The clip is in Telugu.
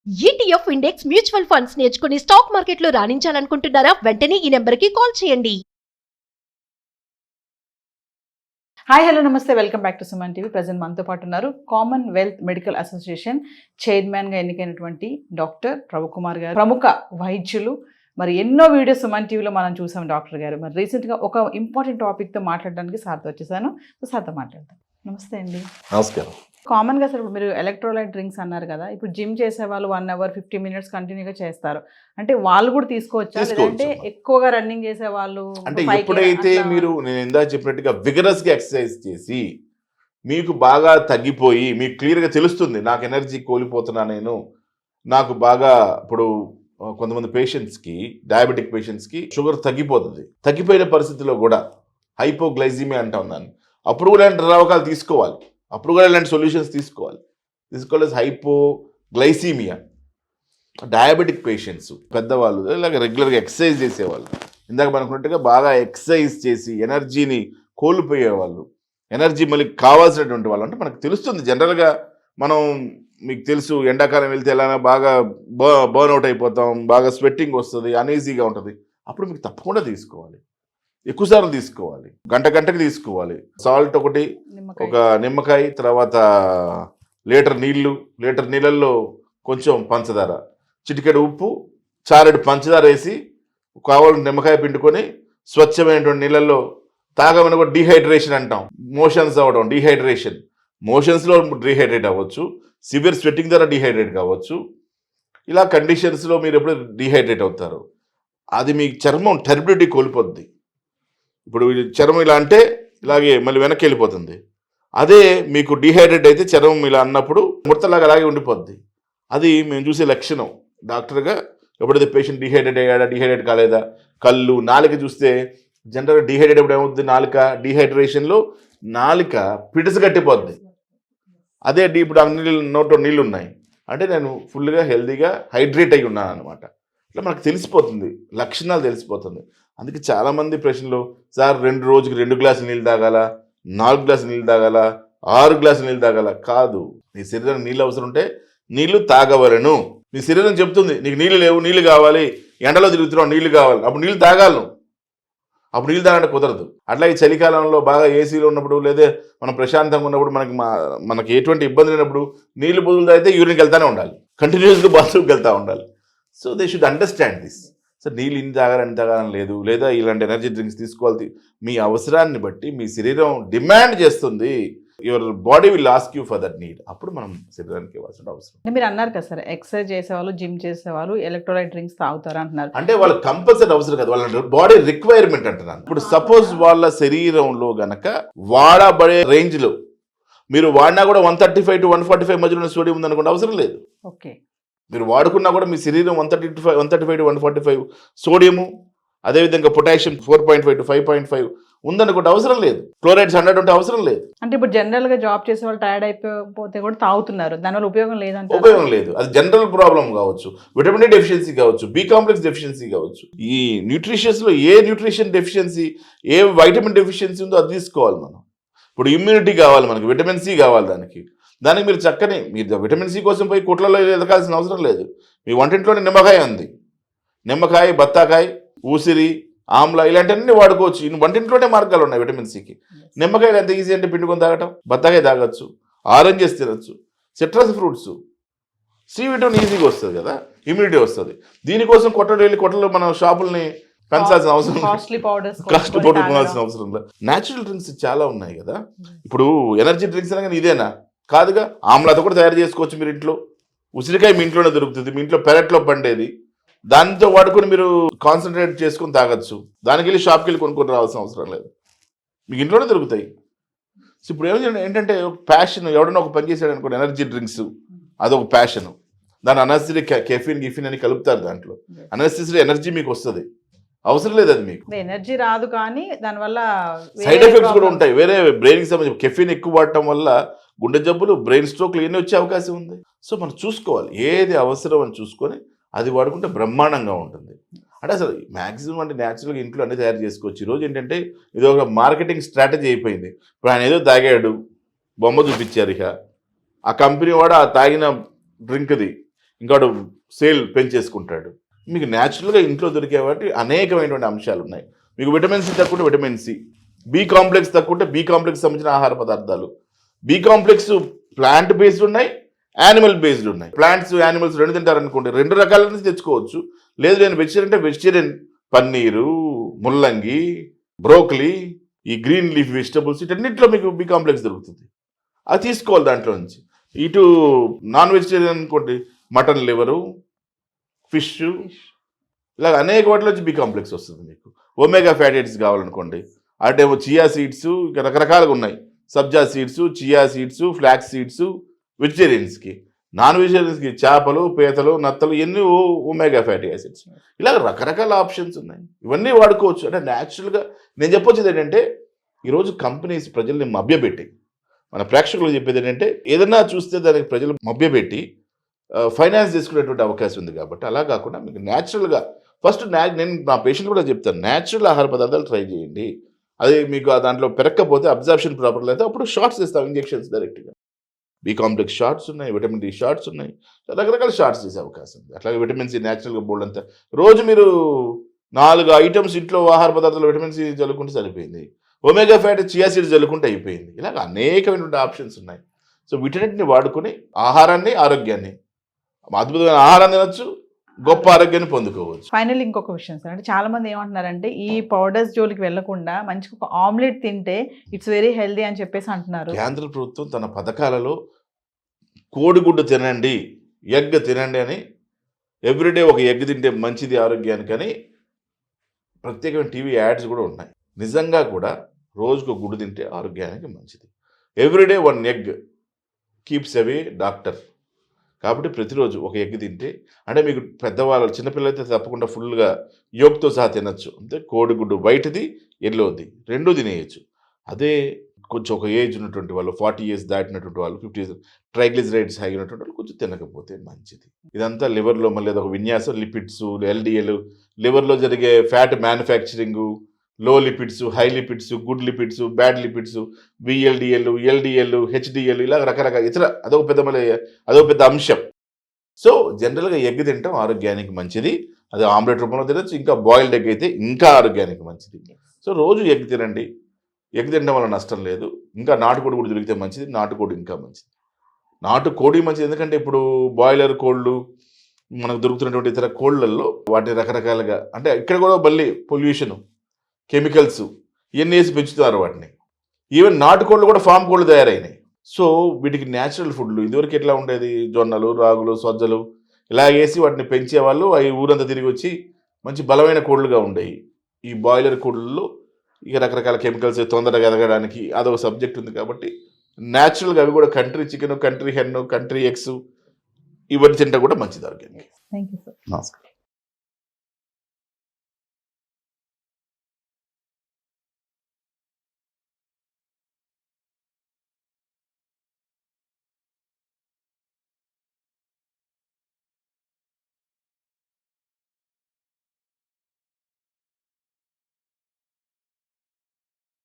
ఈటీఎఫ్ ఇండెక్స్ మ్యూచువల్ ఫండ్స్ నేర్చుకుని స్టాక్ మార్కెట్లో రాణించాలనుకుంటున్నారా? వెంటనే ఈ నెంబర్కి కాల్ చేయండి. హాయ్ హలో నమస్తే, welcome back to Suman TV. Present మనతో పాటు ఉన్నారు కామన్వెల్త్ మెడికల్ అసోసియేషన్ చైర్మన్గా ఎన్నికైనటువంటి డాక్టర్ రవికుమార్ గారు, ప్రముఖ వైద్యులు. మరి ఎన్నో వీడియోస్ సుమన్ టీవీలో మనం చూసాం డాక్టర్ గారు. మరి రీసెంట్గా ఒక ఇంపార్టెంట్ టాపిక్తో మాట్లాడడానికి సార్తో వచ్చేసాను. సో సార్తో మాట్లాడతాం. నమస్తే అండి. నమస్కారం. కామన్గా సార్ ఇప్పుడు మీరు ఎలక్ట్రోలైట్ డ్రింక్స్ అన్నారు కదా, ఇప్పుడు జిమ్ చేసే వాళ్ళు 1 hour 50 minutes కంటిన్యూగా చేస్తారు. అంటే వాళ్ళు కూడా తీసుకోవచ్చా, లేదంటే ఎక్కువగా రన్నింగ్ చేసే వాళ్ళు? అంటే ఎప్పుడైతే మీరు నేను ఇందాక చెప్పినట్టుగా విగరస్గా ఎక్సర్సైజ్ చేసి మీకు బాగా తగ్గిపోయి మీకు క్లియర్గా తెలుస్తుంది, నాకు ఎనర్జీ కోల్పోతున్నా నేను, నాకు బాగా ఇప్పుడు కొంతమంది పేషెంట్స్కి, డయాబెటిక్ పేషెంట్స్కి షుగర్ తగ్గిపోతుంది. తగ్గిపోయిన పరిస్థితిలో కూడా హైపోగ్లైసిమియా అంటాం దాన్ని. అప్పుడు కూడా ఇలాంటి ద్రావకాలు తీసుకోవాలి, అప్పుడు కూడా ఇలాంటి సొల్యూషన్స్ తీసుకోవాలి. హైపోగ్లైసీమియా, డయాబెటిక్ పేషెంట్స్, పెద్దవాళ్ళు, ఇలాగ రెగ్యులర్గా ఎక్సర్సైజ్ చేసేవాళ్ళు, ఇందాక మనకున్నట్టుగా బాగా ఎక్సర్సైజ్ చేసి ఎనర్జీని కోల్పోయేవాళ్ళు, ఎనర్జీ మళ్ళీ కావాల్సినటువంటి వాళ్ళు, అంటే మనకు తెలుస్తుంది జనరల్గా. మనం మీకు తెలుసు, ఎండాకాలం వెళ్తే ఎలా బాగా బర్న్అవుట్ అయిపోతాం, బాగా స్వెట్టింగ్ వస్తుంది, అనీజీగా ఉంటుంది. అప్పుడు మీకు తప్పకుండా తీసుకోవాలి, ఎక్కువసార్లు తీసుకోవాలి, గంటకి తీసుకోవాలి. సాల్ట్ ఒకటి, ఒక నిమ్మకాయ, తర్వాత లీటర్ నీళ్ళల్లో కొంచెం పంచదార, చిటికెడు ఉప్పు, చారెడు పంచదార వేసి కావాలని నిమ్మకాయ పిండుకొని స్వచ్ఛమైనటువంటి నీళ్ళల్లో తాగమని కూడా డీహైడ్రేషన్ అంటాం. మోషన్స్ అవ్వడం, డీహైడ్రేషన్, మోషన్స్లో డీహైడ్రేట్ అవ్వచ్చు, సివియర్ స్వెట్టింగ్ ద్వారా డీహైడ్రేట్ కావచ్చు. ఇలా కండిషన్స్లో మీరు ఎప్పుడు డీహైడ్రేట్ అవుతారు, అది మీ చర్మం టర్బిడిటీ కోల్పోద్ది. ఇప్పుడు చర్మం ఇలా అంటే ఇలాగే మళ్ళీ వెనక్కి వెళ్ళిపోతుంది. అదే మీకు డీహైడ్రేట్ అయితే చర్మం ఇలా అన్నప్పుడు ముడతలాగా అలాగే ఉండిపోద్ది. అది మేము చూసే లక్షణం డాక్టర్గా. ఎప్పుడైతే పేషెంట్ డీహైడ్రేట్ అయ్యాడా, డీహైడ్రేట్ కాలేదా, కళ్ళు, నాలుక చూస్తే జనరల్గా డీహైడ్రేట్ ఎప్పుడు ఏమవుద్ది, నాలుక డీహైడ్రేషన్లో నాలుక పిడిసి గట్టిపోద్ది. అదే ఇప్పుడు నోట్లో నీళ్ళు ఉన్నాయి అంటే నేను ఫుల్గా హెల్దీగా హైడ్రేట్ అయి ఉన్నాను అనమాట. ఇట్లా మనకు తెలిసిపోతుంది, లక్షణాలు తెలిసిపోతుంది. అందుకే చాలామంది ప్రశ్నలు, సార్ 2 రోజుకి 2 గ్లాసులు నీళ్ళు తాగాల, 4 గ్లాసులు నీళ్ళు తాగాల, 6 గ్లాసులు నీళ్ళు తాగాల? కాదు. నీ శరీరానికి నీళ్ళు అవసరం ఉంటే నీళ్లు తాగవలను. నీ శరీరం చెప్తుంది నీకు నీళ్ళు లేవు, నీళ్ళు కావాలి, ఎండలో తిరుగుతున్నావు, నీళ్ళు కావాలి, అప్పుడు నీళ్ళు తాగాలను. అప్పుడు నీళ్ళు తాగంటే కుదరదు. అట్లా ఈ చలికాలంలో బాగా ఏసీలో ఉన్నప్పుడు, లేదా మనం ప్రశాంతంగా ఉన్నప్పుడు, మనకి ఎటువంటి ఇబ్బంది లేనప్పుడు నీళ్ళు బదులు తాగితే యూరిన్కి వెళ్తానే ఉండాలి, కంటిన్యూస్గా బాత్రూమ్కి వెళ్తూ ఉండాలి. So they should understand this. So నీళ్ళు ఇన్ని తాగాలని లేదు, లేదా ఇలాంటి ఎనర్జీ డ్రింక్స్ తీసుకోవాలి. మీ అవసరాన్ని బట్టి మీ శరీరం డిమాండ్ చేస్తుంది, your body will ask you for that need. అప్పుడు మనం శరీరానికి ఇవ్వాల్సిన అవసరం. మీరు అన్నారు కదా సార్, ఎక్సర్సైజ్ చేసేవాళ్ళు, జిమ్ చేసేవాళ్ళు ఎలక్ట్రోలైట్ డ్రింక్స్ తాగుతారు అంటున్నారు. అంటే వాళ్ళ కంపల్సరీ అవసరం కదా, వాళ్ళ బాడీ రిక్వైర్మెంట్ అంటున్నాను. ఇప్పుడు సపోజ్ వాళ్ళ శరీరంలో గనక వాడబడే రేంజ్లో మీరు వాడినా కూడా 135 to 145 మధ్యలో సోడియం ఉందనుకోండి, అవసరం లేదు. ఓకే, మీరు వాడుకున్నా కూడా మీ శరీరం 135 to 145 సోడియము, అదేవిధంగా పొటాషియం 4.5 to 5.5 ఉందనుకుంటే అవసరం లేదు. క్లోరైడ్స్ 100 ఉంటే అవసరం లేదు. అంటే ఇప్పుడు జనరల్గా జాబ్ చేసే వాళ్ళు టైర్డ్ అయిపోతే కూడా తాగుతున్నారు, దానివల్ల ఉపయోగం లేదంటే? ఉపయోగం లేదు. అది జనరల్ ప్రాబ్లం కావచ్చు, విటమిన్ డి డెఫిషియన్సీ కావచ్చు, బి కాంప్లెక్స్ డెఫిషియన్సీ కావచ్చు. ఈ న్యూట్రిషన్స్లో ఏ న్యూట్రిషన్ డెఫిషియన్సీ, ఏ వైటమిన్ డెఫిషియన్సీ ఉందో అది తీసుకోవాలి మనం. ఇప్పుడు ఇమ్యూనిటీ కావాలి మనకి, విటమిన్ సి కావాలి, దానికి మీరు చక్కని, మీరు విటమిన్ సి కోసం పోయి కొట్లలో ఎదగాల్సిన అవసరం లేదు. మీ వంటింట్లోనే నిమ్మకాయ ఉంది, నిమ్మకాయ, బత్తాకాయ, ఊసిరి, ఆమ్లా, ఇలాంటివన్నీ వాడుకోవచ్చు. వంటింట్లోనే మార్గాలు ఉన్నాయి విటమిన్ సికి. నిమ్మకాయలు ఎంత ఈజీ అంటే పిండుకొని తాగటం, బత్తాకాయ తాగొచ్చు, ఆరెంజెస్ తినచ్చు, సిట్రస్ ఫ్రూట్స్, సి విటమిన్ ఈజీగా వస్తుంది కదా, ఇమ్యూనిటీ వస్తుంది. దీనికోసం కొట్టలో మన షాపుల్ని పెంచాల్సిన అవసరం, కాస్ట్లీ పౌడర్ కొనాల్సిన అవసరం లేదు. న్యాచురల్ డ్రింక్స్ చాలా ఉన్నాయి కదా. ఇప్పుడు ఎనర్జీ డ్రింక్స్ అనగానే ఇదేనా? కాదుగా. ఆమ్లాతో కూడా తయారు చేసుకోవచ్చు మీరు ఇంట్లో. ఉసిరికాయ మీ ఇంట్లోనే దొరుకుతుంది, మీ ఇంట్లో పెరట్లో పండేది, దానితో వాడుకొని మీరు కాన్సన్ట్రేట్ చేసుకొని తాగొచ్చు. దానికి వెళ్ళి షాప్కి వెళ్ళి కొనుక్కొని రావాల్సిన అవసరం లేదు, మీకు ఇంట్లోనే దొరుకుతాయి. సో ఇప్పుడు ఏంటంటే ప్యాషన్, ఎవడన్నా ఒక పని చేశాడు అనుకోండి, ఎనర్జీ డ్రింక్స్ అదొక ప్యాషన్. దాని అనెసరీ కెఫిన్ అని కలుపుతారు దాంట్లో. అనెసరీ ఎనర్జీ మీకు వస్తుంది, అవసరం లేదు. అది మీకు ఎనర్జీ రాదు, కానీ దానివల్ల సైడ్ ఎఫెక్ట్స్ కూడా ఉంటాయి. వేరే బ్రెయిన్కి సంబంధించి కెఫిన్ ఎక్కువ వాడటం వల్ల గుండె జబ్బులు, బ్రెయిన్ స్ట్రోక్లు ఇవన్నీ వచ్చే అవకాశం ఉంది. సో మనం చూసుకోవాలి, ఏది అవసరం అని చూసుకొని అది వాడుకుంటే బ్రహ్మాండంగా ఉంటుంది. అంటే అసలు మ్యాక్సిమం అంటే న్యాచురల్గా ఇంట్లో అన్నీ తయారు చేసుకోవచ్చు. ఈరోజు ఏంటంటే ఇది ఒక మార్కెటింగ్ స్ట్రాటజీ అయిపోయింది. ఇప్పుడు ఆయన ఏదో తాగాడు, బొమ్మ చూపించారు, ఇక ఆ కంపెనీ వాడు ఆ తాగిన డ్రింక్ది ఇంకోటి సేల్ పెంచేసుకుంటాడు. మీకు న్యాచురల్గా ఇంట్లో దొరికే వాటి అనేకమైనటువంటి అంశాలు ఉన్నాయి. మీకు విటమిన్ సి తక్కువ విటమిన్ సి, బి కాంప్లెక్స్ తక్కువ బి కాంప్లెక్స్ సంబంధించిన ఆహార పదార్థాలు. బి కాంప్లెక్స్ ప్లాంట్ బేస్డ్ ఉన్నాయి, యానిమల్ బేస్డ్ ఉన్నాయి. ప్లాంట్స్ యానిమల్స్ రెండు తింటారనుకోండి, 2 రకాల నుంచి తెచ్చుకోవచ్చు. లేదు నేను వెజిటేరియన్ అంటే వెజిటేరియన్ పన్నీరు, ముల్లంగి, బ్రోకలీ, ఈ గ్రీన్ లీఫ్ వెజిటబుల్స్ వీటన్నిటిలో మీకు బి కాంప్లెక్స్ దొరుకుతుంది. అది తీసుకోవాలి దాంట్లో నుంచి. ఇటు నాన్ వెజిటేరియన్ అనుకోండి, మటన్ లివరు, ఫిష్, ఇలాగ అనేక వాటిలో నుంచి బి కాంప్లెక్స్ వస్తుంది. మీకు ఒమేగా ఫ్యాటీ యాసిడ్స్ కావాలనుకోండి, అటేమో చియా సీడ్స్, ఇంకా రకరకాలుగా ఉన్నాయి. Sabja seeds, chia seeds, flax seeds వెజిటేరియన్స్కి. నాన్ వెజిటేరియన్స్కి చేపలు, పీతలు, నత్తలు ఎన్ని ఒమేగా ఫ్యాటీ యాసిడ్స్, ఇలాగ రకరకాల ఆప్షన్స్ ఉన్నాయి. ఇవన్నీ వాడుకోవచ్చు. అంటే న్యాచురల్గా నేను చెప్పొచ్చేది ఏంటంటే, ఈరోజు కంపెనీస్ ప్రజల్ని మభ్యపెట్టి, మన ప్రేక్షకులు చెప్పేది ఏంటంటే, ఏదన్నా చూస్తే దానికి ప్రజలు మభ్యపెట్టి ఫైనాన్స్ చేసుకునేటువంటి అవకాశం ఉంది. కాబట్టి అలా కాకుండా మీకు న్యాచురల్గా ఫస్ట్ నేను నా పేషెంట్ కూడా చెప్తాను, న్యాచురల్ ఆహార పదార్థాలు ట్రై చేయండి. అది మీకు దాంట్లో పెరగకపోతే అబ్జర్ప్షన్ ప్రాపర్గా అయితే అప్పుడు షార్ట్స్ ఇస్తాం, ఇంజెక్షన్స్ డైరెక్ట్గా. బి కాంప్లెక్స్ షార్ట్స్ ఉన్నాయి, విటమిన్ డి షార్ట్స్ ఉన్నాయి, రకరకాల షార్ట్స్ చేసే అవకాశం ఉంది. అట్లాగే విటమిన్ సి న్యాచురల్గా బోల్డ్ అంతా. రోజు మీరు 4 ఐటమ్స్ ఇంట్లో ఆహార పదార్థాలు విటమిన్ సి చల్లుకుంటే సరిపోయింది. ఒమేగా ఫ్యాటీ చియా సీడ్స్ చల్లుకుంటే అయిపోయింది. ఇలాగ అనేకమైనటువంటి ఆప్షన్స్ ఉన్నాయి. సో వీటన్నిటిని వాడుకొని ఆహారాన్ని, ఆరోగ్యాన్ని, అద్భుతమైన ఆహారాన్ని తినొచ్చు, గొప్ప ఆరోగ్యాన్ని పొందుకోవచ్చు. ఫైనల్ ఇంకొక విషయం సార్, అంటే చాలా మంది ఏమంటున్నారంటే ఈ పౌడర్స్ జోలికి వెళ్లకుండా మంచిగా ఒక ఆమ్లెట్ తింటే ఇట్స్ వెరీ హెల్దీ అని చెప్పేసి అంటున్నారు. కేంద్ర ప్రభుత్వం తన పథకాలలో కోడిగుడ్డు తినండి, ఎగ్ తినండి అని, ఎవ్రీడే ఒక ఎగ్ తింటే మంచిది ఆరోగ్యానికి అని ప్రత్యేకమైన టీవీ యాడ్స్ కూడా ఉన్నాయి. నిజంగా కూడా రోజుకు గుడ్డు తింటే ఆరోగ్యానికి మంచిది. ఎవ్రీడే 1 ఎగ్ కీప్స్ అవే డాక్టర్. కాబట్టి ప్రతిరోజు ఒక ఎగ్ తింటే, అంటే మీకు పెద్దవాళ్ళు, చిన్నపిల్లలైతే తప్పకుండా ఫుల్గా యోక్తో సహా తినచ్చు. అంటే కోడిగుడ్డు వైట్ది, ఎల్లోది 2 తినేయచ్చు. అదే కొంచెం ఒక ఏజ్ ఉన్నటువంటి వాళ్ళు, 40 years దాటినటువంటి వాళ్ళు, 50 years ట్రైగ్లిజరైడ్స్ హై ఉన్నటువంటి వాళ్ళు కొంచెం తినకపోతే మంచిది. ఇదంతా లివర్లో మళ్ళీ ఒక విన్యాసం. లిపిడ్స్, ఎల్డిఎల్, లివర్లో జరిగే ఫ్యాట్ మ్యానుఫ్యాక్చరింగు, లో lipids, high lipids, good lipids, bad lipids, VLDL, LDL, HDL, ఇలా రకరకాల ఇతర అదొక పెద్ద అంశం. సో జనరల్గా ఎగ్ తినటం ఆరోగ్యానికి మంచిది. అది ఆమ్లెట్ రూపంలో తినచ్చు, ఇంకా బాయిల్డ్ ఎగ్ అయితే ఇంకా ఆరోగ్యానికి మంచిది. సో రోజు ఎగ్ తినండి. ఎగ్ తినడం వల్ల నష్టం లేదు. ఇంకా నాటుకోడి కూడా దొరికితే మంచిది. నాటుకోడి ఇంకా మంచిది. నాటుకోడి మంచిది ఎందుకంటే ఇప్పుడు బాయిలర్ కోళ్ళు మనకు దొరుకుతున్నటువంటి ఇతర కోళ్ళల్లో వాటిని రకరకాలుగా, అంటే ఇక్కడ కూడా మళ్ళీ పొల్యూషన్, కెమికల్స్ ఇవన్నీ వేసి పెంచుతున్నారు వాటిని. ఈవెన్ నాటుకోళ్ళు కూడా ఫామ్ కోళ్ళు తయారైనాయి. సో వీటికి న్యాచురల్ ఫుడ్లు ఇదివరకు ఎట్లా ఉండేది, జొన్నలు, రాగులు, సజ్జలు ఇలా వేసి వాటిని పెంచేవాళ్ళు. అవి ఊరంతా తిరిగి వచ్చి మంచి బలమైన కోళ్ళుగా ఉండేవి. ఈ బాయిలర్ కోళ్ళల్లో ఇక రకరకాల కెమికల్స్ తొందరగా ఎదగడానికి అదొక సబ్జెక్ట్ ఉంది. కాబట్టి న్యాచురల్గా అవి కూడా country chicken, country hen, country eggs ఇవన్నీ తింటే కూడా మంచిది ఆరోగ్యానికి. Thank you sir. నమస్కారం.